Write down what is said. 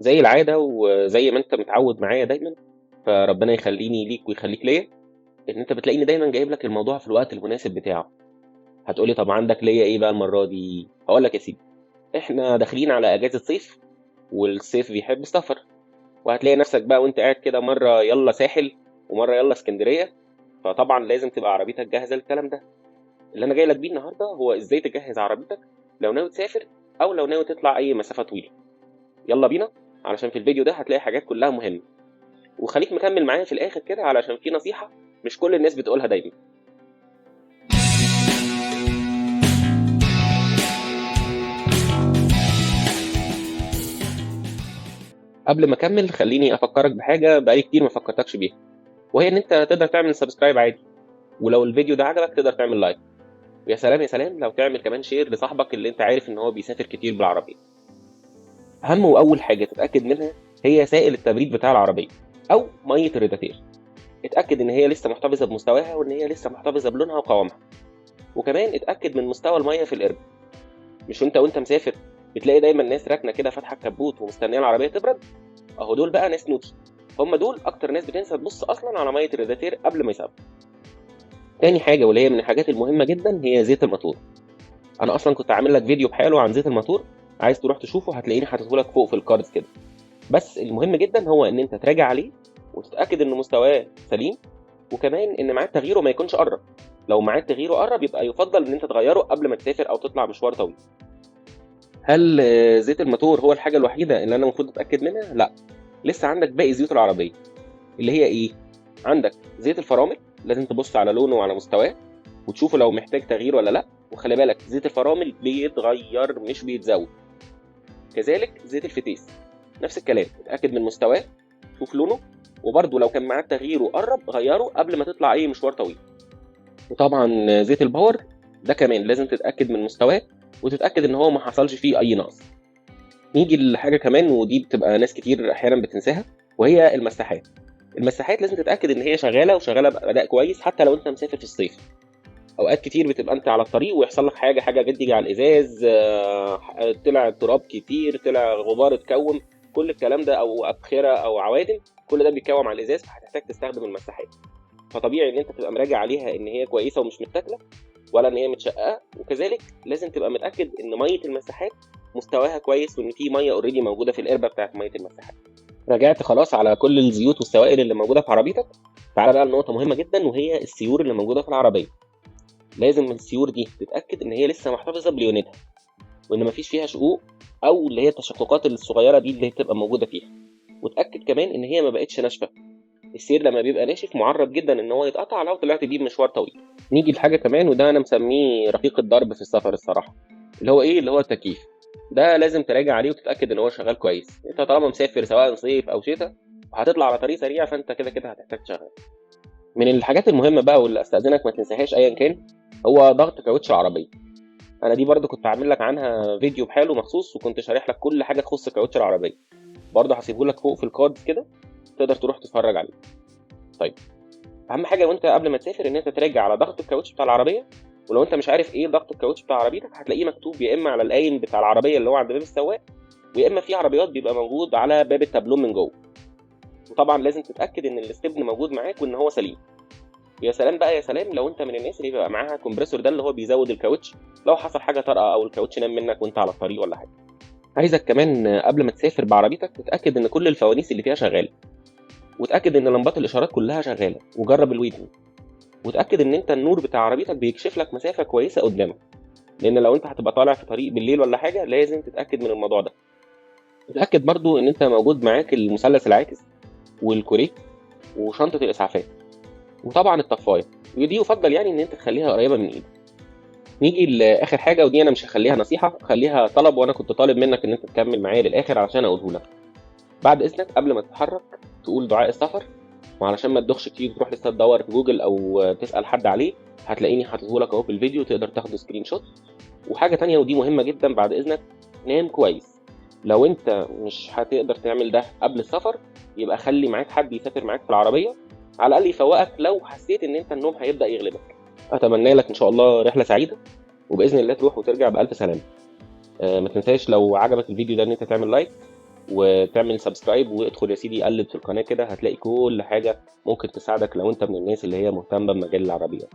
زي العادة وزي ما أنت متعود معايا دايمًا، فربنا يخلّيني ليك ويخلّيك ليّا، إن أنت بتلاقيني دايمًا جايب لك الموضوع في الوقت المناسب بتاعه. هتقول لي طب عندك ليّا إيه بقى المرّة دي؟ هاقول لك يا سيدي، إحنا داخلين على إجازة صيف، والصيف بيحب السفر، وهتلاقي نفسك بقى وأنت قاعد كده مرّة يالّا ساحل، ومرّة يالّا إسكندرية، فطبعًا لازم تبقى عربيتك جاهزة للكلام ده. اللي أنا جاي لك بيه النهارده هو إزاي تجهّز عربيتك لو ناوي تسافر أو لو ناوي تطلع أي مسافة طويلة. يالّا بينا، علشان في الفيديو ده هتلاقي حاجات كلّها مهمة، وخليك مكمّل معايا في الآخر كده علشان في نصيحة مش كل الناس بتقولها دايمًا. قبل ما أكمّل خلّيني أفكّرك بحاجة بقى لي كتير ما فكّرتكش بيها، وهي إن أنت تقدر تعمل سبسكرايب عادي، ولو الفيديو ده عجبك تقدر تعمل لايك، ويا سلام يا سلام لو تعمل كمان شير لصاحبك اللي أنت عارف إن هو بيسافر كتير بالعربية. أهم وأول حاجة تتأكد منها هي سائل التبريد بتاع العربية أو مَيّة الريداتير. اتأكد إن هي لسه محتفظة بمستواها وإن هي لسه محتفظة بلونها وقوامها، وكمان اتأكد من مستوى المَيّة في القربة. مش وأنت مسافر بتلاقي دايمًا ناس راكنة كده فاتحة الكبوت ومستنية العربية تبرد؟ أهو دول بقى ناس نوتي، هم دول أكتر ناس بتنسى تبُص أصلًا على مَيّة الريداتير قبل ما يسافروا. تاني حاجة واللي هي من الحاجات المهمة جدًا هي زيت الماتور. أنا أصلًا كنت عامل لك فيديو بحاله عن زيت الماتور، عايز تروح تشوفه هتلاقيني حاطّه لك فوق في الcards كده. بس المهم جدًا هو إن أنت تراجع عليه وتتأكد إن مستواه سليم، وكمان إن ميعاد تغييره ما يكونش قرّب. لو ميعاد تغييره قرّب يبقى يُفضّل إن أنت تغيّره قبل ما تسافر أو تطلع مشوار طويل. هل زيت الماتور هو الحاجة الوحيدة اللي أنا المفروض أتأكد منها؟ لأ، لسه عندك باقي زيوت العربية، اللي هي إيه؟ عندك زيت الفرامل، لازم تبُص على لونه وعلى مستواه وتشوفه لو محتاج تغيير والّا لأ، وخلي بالك زيت الفرامل بيتغيّر مش بيتزوّد. كذلك زيت الفتيس، نفس الكلام، اتأكد من مستواه، شوف لونه، وبرضه لو كان ميعاد تغييره قرّب غيّره قبل ما تطلع أي مشوار طويل. وطبعًا زيت الباور ده كمان لازم تتأكد من مستواه وتتأكد إن هو ما حصلش فيه أي نقص. نيجي لحاجة كمان ودي بتبقى ناس كتير أحيانًا بتنساها، وهي المساحات. المساحات لازم تتأكد إن هي شغالة وشغالة بأداء كويس حتى لو أنت مسافر في الصيف. أوقات كتير بتبقى أنت على الطريق ويحصل لك حاجة جت تيجي على الإزاز، طلع تراب كتير، طلع غبار اتكوّم، كل الكلام ده أو أبخرة أو عوادم، كل ده بيتكوّم على الإزاز فهتحتاج تستخدم المساحات. فطبيعي إن أنت تبقى مراجع عليها إن هي كويسة ومش متاكلة ولا إن هي متشقّقة، وكذلك لازم تبقى متأكد إن مَيّة المساحات مستواها كويس وإن في مَيّة already موجودة في القربة بتاعة مَيّة المساحات. راجعت خلاص على كل الزيوت والسوائل اللي موجودة في عربيتك؟ تعالَ بقى لنقطة مهمة جدًا وهي السيور اللي موجودة في العربية. لازم السيور دي تتأكد إن هي لسه محتفظة بليونتها، وإن ما فيش فيها شقوق أو اللي هي التشققات الصغيرة دي اللي بتبقى موجودة فيها، واتأكد كمان إن هي ما بقتش ناشفة. السير لما بيبقى ناشف معرض جدا إن هو يتقطع لو طلعت بيه مشوار طويل. نيجي لحاجة كمان وده أنا مسميه رفيق الدرب في السفر الصراحة، اللي هو إيه؟ اللي هو التكييف. ده لازم تراجع عليه وتتأكد إن هو شغال كويس. أنت طالما مسافر سواء صيف أو شتاء هتطلع على طريق سريع فأنت كده هتحتاج تشغله. من الحاجات المهمة بقى واللي أستأذنك ما تنساهاش أيا كان هو ضغط كاوتش العربية. أنا دي برضه كنت عامل لك عنها فيديو بحاله مخصوص وكنت شارح لك كل حاجة تخص كاوتش العربية، برضه هسيبه لك فوق في الكاردز كده تقدر تروح تتفرج عليه. طيب، أهم حاجة وأنت قبل ما تسافر إن أنت تراجع على ضغط الكاوتش بتاع العربية، ولو أنت مش عارف إيه ضغط الكاوتش بتاع عربيتك هتلاقيه مكتوب يا إما على القايم بتاع العربية اللي هو عند باب السواق، ويا إما في عربيات بيبقى موجود على باب التابلو من جوه. وطبعًا لازم تتأكد إن الاستبن موجود معاك وإن هو سليم. يا سلام بقى يا سلام لو أنت من الناس اللي بيبقى معاها كومبريسور ده اللي هو بيزود الكاوتش لو حصل حاجة طارئة أو الكاوتش نام منك وأنت على الطريق والّا حاجة. عايزك كمان قبل ما تسافر بعربيتك تتأكد إن كل الفوانيس اللي فيها شغالة، وتأكد إن لمبات الإشارات كلها شغالة، وجرب الويتنج، وتأكد إن أنت النور بتاع عربيتك بيكشف لك مسافة كويسة قدامك، لأن لو أنت هتبقى طالع في طريق بالليل والّا حاجة لازم تتأكد من الموضوع ده. وتأكد برضه إن أنت موجود معاك المثلث العاكس والكوريك وشنطة الإسعافات، وطبعًا الطفاية، ودي يُفضّل يعني إن أنت تخلّيها قريبة من إيدك. نيجي لآخر حاجة ودي أنا مش هاخلّيها نصيحة، هاخلّيها طلب وأنا كنت طالب منك إن أنت تكمّل معايا للآخر علشان أقوله لك. بعد إذنك قبل ما تتحرك تقول دعاء السفر، وعلشان ما تدوخش كتير تروح لسه تدوّر في جوجل أو تسأل حد عليه، هتلاقيني حاططه لك أهو في الفيديو تقدر تاخده screenshot. وحاجة تانية ودي مهمة جدًا بعد إذنك، نام كويس. لو أنت مش هتقدر تعمل ده قبل السفر، يبقى خلّي معاك حد يسافر معاك في العربية، على الأقل يفوّقك لو حسيت إن أنت النوم هيبدأ يغلبك. أتمنى لك إن شاء الله رحلة سعيدة، وبإذن الله تروح وترجع بألف سلامة. ما تنساش لو عجبك الفيديو ده إن أنت تعمل لايك، وتعمل سبسكرايب، وادخل يا سيدي قلب في القناه كده، هتلاقي كل حاجه ممكن تساعدك لو انت من الناس اللي هي مهتمه بمجال العربيات.